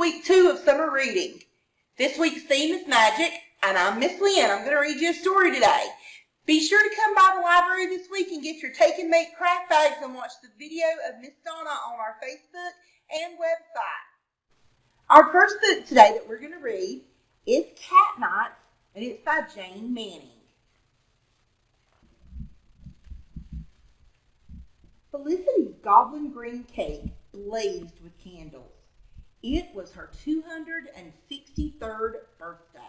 week 2 of summer reading. This week's theme is magic, and I'm Miss Lynn. I'm going to read you a story today. Be sure to come by the library this week and get your Take and Make craft bags and watch the video of Miss Donna on our Facebook and website. Our first book today that we're going to read is Cat Nights, and it's by Jane Manning. Felicity's goblin green cake blazed with candles. It was her 263rd birthday.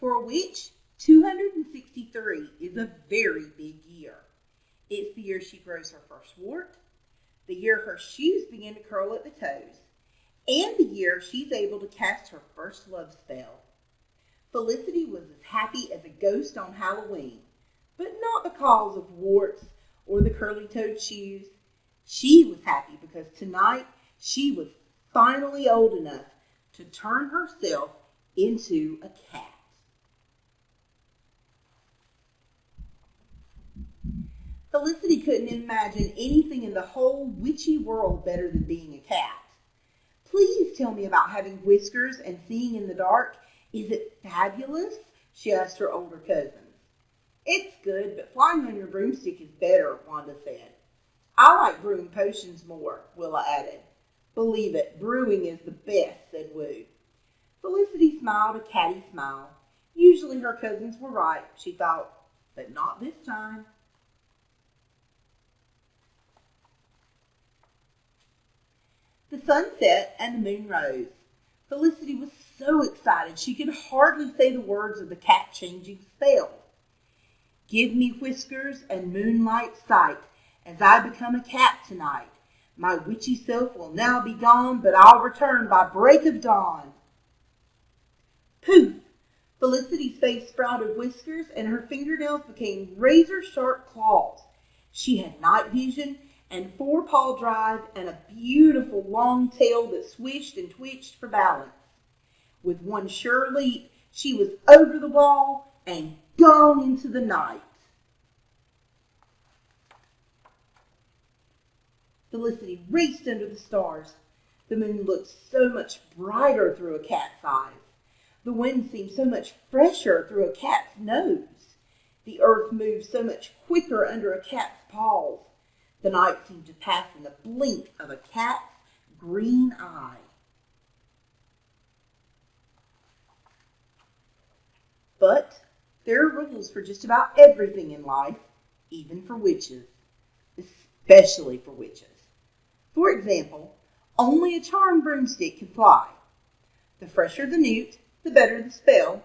For a witch, 263 is a very big year. It's the year she grows her first wart, the year her shoes begin to curl at the toes, and the year she's able to cast her first love spell. Felicity was as happy as a ghost on Halloween, but not because of warts or the curly-toed shoes. She was happy because tonight she was finally old enough to turn herself into a cat. Felicity couldn't imagine anything in the whole witchy world better than being a cat. Please tell me about having whiskers and seeing in the dark. Is it fabulous? She asked her older cousins. It's good, but flying on your broomstick is better, Wanda said. I like brewing potions more, Willa added. Believe it, brewing is the best, said Woo. Felicity smiled a catty smile. Usually her cousins were right, she thought, but not this time. The sun set and the moon rose. Felicity was so excited she could hardly say the words of the cat-changing spell. Give me whiskers and moonlight sight as I become a cat tonight. My witchy self will now be gone, but I'll return by break of dawn. Poof! Felicity's face sprouted whiskers and her fingernails became razor-sharp claws. She had night vision and 4-paw drive and a beautiful long tail that swished and twitched for balance. With one sure leap, she was over the wall and gone into the night. Felicity raced under the stars. The moon looked so much brighter through a cat's eyes. The wind seemed so much fresher through a cat's nose. The earth moved so much quicker under a cat's paws. The night seemed to pass in the blink of a cat's green eye. But there are rules for just about everything in life, even for witches, especially for witches. For example, only a charmed broomstick can fly. The fresher the newt, the better the spell.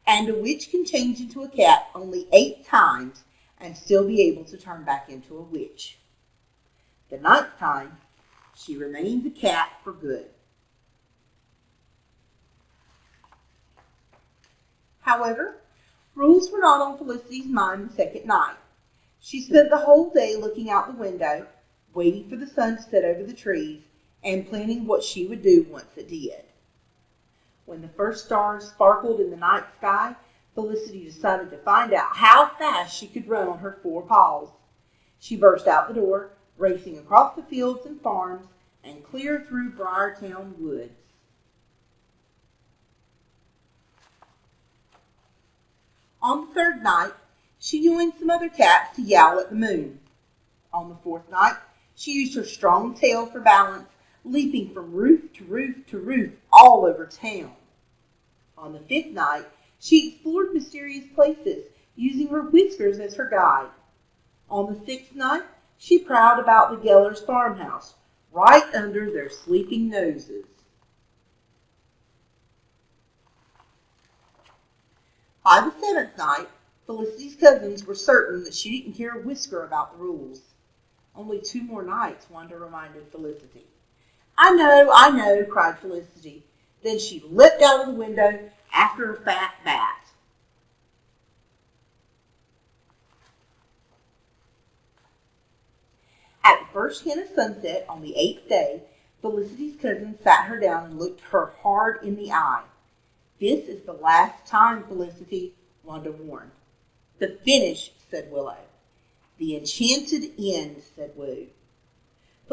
And a witch can change into a cat only 8 times and still be able to turn back into a witch. The 9th time, she remains a cat for good. However, rules were not on Felicity's mind the second night. She spent the whole day looking out the window, waiting for the sun to set over the trees, and planning what she would do once it did. When the first stars sparkled in the night sky, Felicity decided to find out how fast she could run on her 4 paws. She burst out the door, racing across the fields and farms, and clear through Briartown woods. On the 3rd night, she joined some other cats to yowl at the moon. On the 4th night, she used her strong tail for balance, leaping from roof to roof to roof all over town. On the 5th night, she explored mysterious places, using her whiskers as her guide. On the 6th night, she prowled about the Gellers' farmhouse, right under their sleeping noses. By the 7th night, Felicity's cousins were certain that she didn't care a whisker about the rules. Only 2 more nights, Wanda reminded Felicity. I know, cried Felicity. Then she leapt out of the window after a fat bat. At the first hint of sunset on the 8th day, Felicity's cousin sat her down and looked her hard in the eye. This is the last time, Felicity, Wanda warned. The finish, said Willow. The enchanted end, said Woo.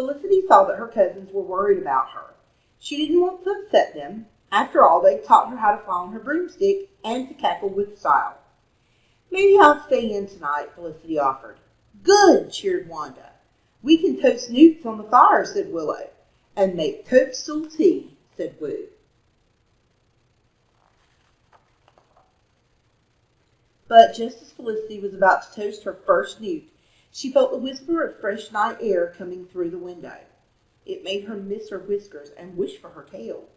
Felicity saw that her cousins were worried about her. She didn't want to upset them. After all, they taught her how to fly on her broomstick and to cackle with style. "Maybe I'll stay in tonight," Felicity offered. "Good," cheered Wanda. "We can toast newts on the fire," said Willow. "And make toadstool tea," said Woo. But just as Felicity was about to toast her first newt, she felt the whisper of fresh night air coming through the window. It made her miss her whiskers and wish for her tail.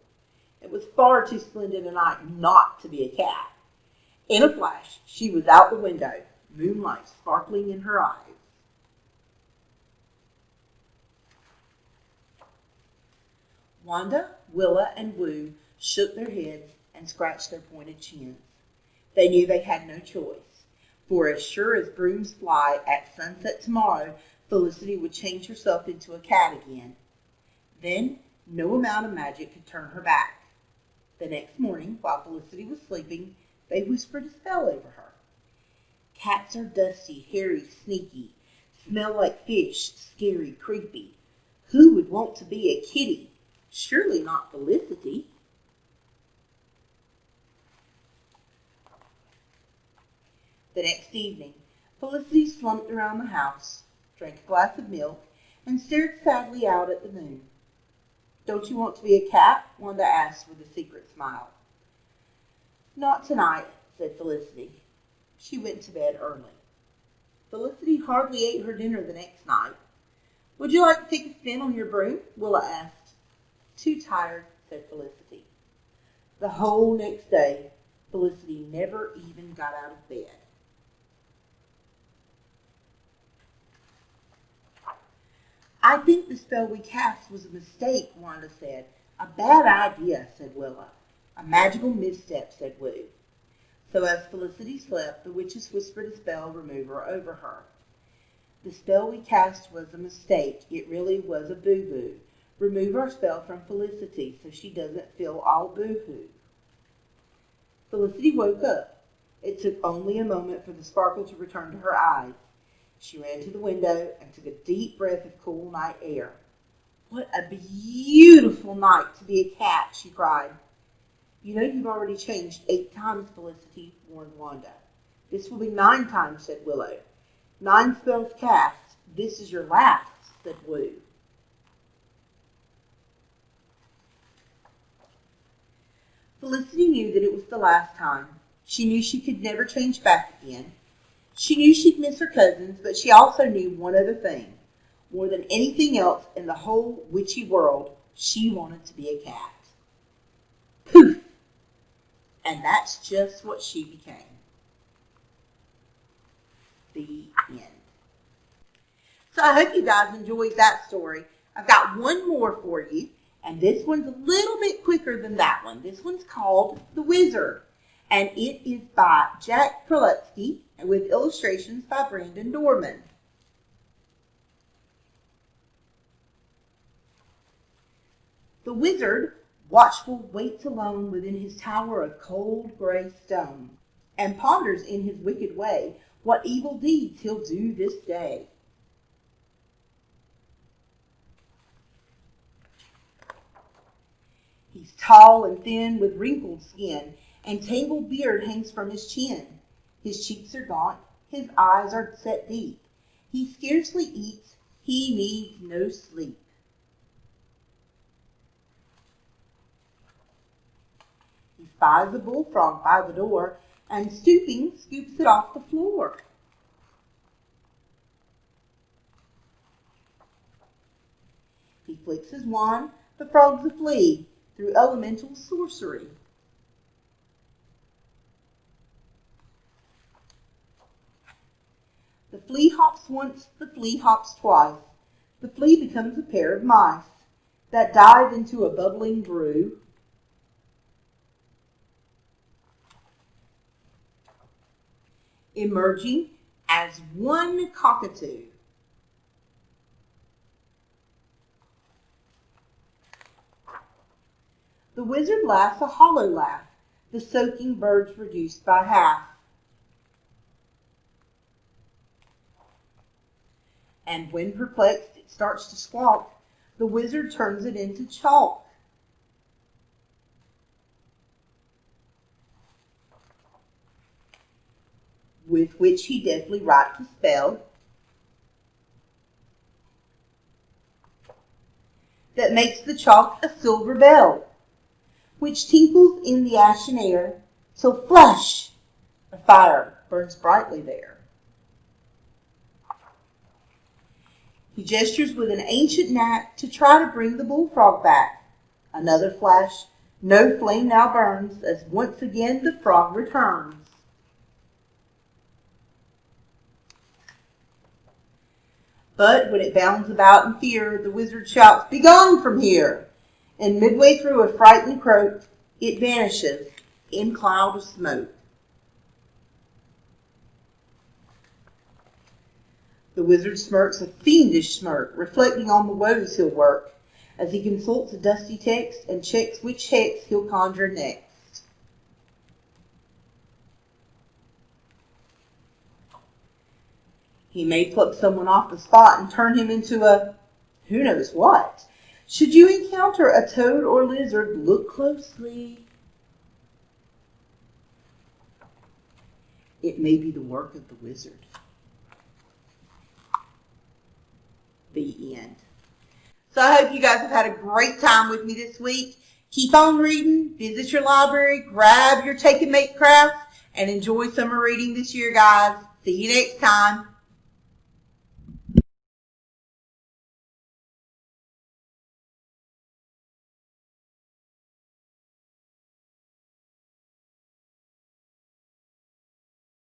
It was far too splendid a night not to be a cat. In a flash, she was out the window, moonlight sparkling in her eyes. Wanda, Willa, and Woo shook their heads and scratched their pointed chins. They knew they had no choice, for as sure as brooms fly, at sunset tomorrow, Felicity would change herself into a cat again. Then, no amount of magic could turn her back. The next morning, while Felicity was sleeping, they whispered a spell over her. "Cats are dusty, hairy, sneaky, smell like fish, scary, creepy. Who would want to be a kitty? Surely not Felicity." The next evening, Felicity slumped around the house, drank a glass of milk, and stared sadly out at the moon. "Don't you want to be a cat?" Wanda asked with a secret smile. "Not tonight," said Felicity. She went to bed early. Felicity hardly ate her dinner the next night. "Would you like to take a spin on your broom?" Willa asked. "Too tired," said Felicity. The whole next day, Felicity never even got out of bed. "I think the spell we cast was a mistake," Wanda said. "A bad idea," said Willa. "A magical misstep," said Woo. So as Felicity slept, the witches whispered a spell remover over her. "The spell we cast was a mistake. It really was a boo-boo. Remove our spell from Felicity so she doesn't feel all boo-hoo." Felicity woke up. It took only a moment for the sparkle to return to her eyes. She ran to the window and took a deep breath of cool night air. "What a beautiful night to be a cat," she cried. "You know you've already changed 8 times, Felicity," warned Wanda. "This will be 9 times," said Willow. 9 spells cast. This is your last," said Woo. Felicity knew that it was the last time. She knew she could never change back again. She knew she'd miss her cousins, but she also knew one other thing. More than anything else in the whole witchy world, she wanted to be a cat. Poof! And that's just what she became. The end. So I hope you guys enjoyed that story. I've got one more for you, and this one's a little bit quicker than that one. This one's called The Wizard, and it is by Jack Prelutsky with illustrations by Brandon Dorman. The wizard, watchful, waits alone within his tower of cold gray stone, and ponders in his wicked way what evil deeds he'll do this day. He's tall and thin with wrinkled skin, and tangled beard hangs from his chin. His cheeks are gaunt, his eyes are set deep. He scarcely eats, he needs no sleep. He spies a bullfrog by the door, and stooping, scoops it off the floor. He flicks his wand, the frog's a flea, through elemental sorcery. The flea hops once, the flea hops twice. The flea becomes a pair of mice that dive into a bubbling brew. Emerging as one cockatoo. The wizard laughs a hollow laugh, the soaking birds reduced by half. And when perplexed starts to squawk, the wizard turns it into chalk. With which he deftly writes a spell that makes the chalk a silver bell, which tinkles in the ashen air, till flash, a fire burns brightly there. He gestures with an ancient knack to try to bring the bullfrog back. Another flash, no flame now burns, as once again the frog returns. But when it bounds about in fear, the wizard shouts, "Begone from here!" And midway through a frightened croak, it vanishes in cloud of smoke. The wizard smirks a fiendish smirk, reflecting on the woes he'll work, as he consults a dusty text and checks which hex he'll conjure next. He may pluck someone off the spot and turn him into a who knows what. Should you encounter a toad or lizard, look closely. It may be the work of the wizard. The end. So I hope you guys have had a great time with me this week. Keep on reading, visit your library, grab your Take and Make crafts, and enjoy summer reading this year, guys. See you next time.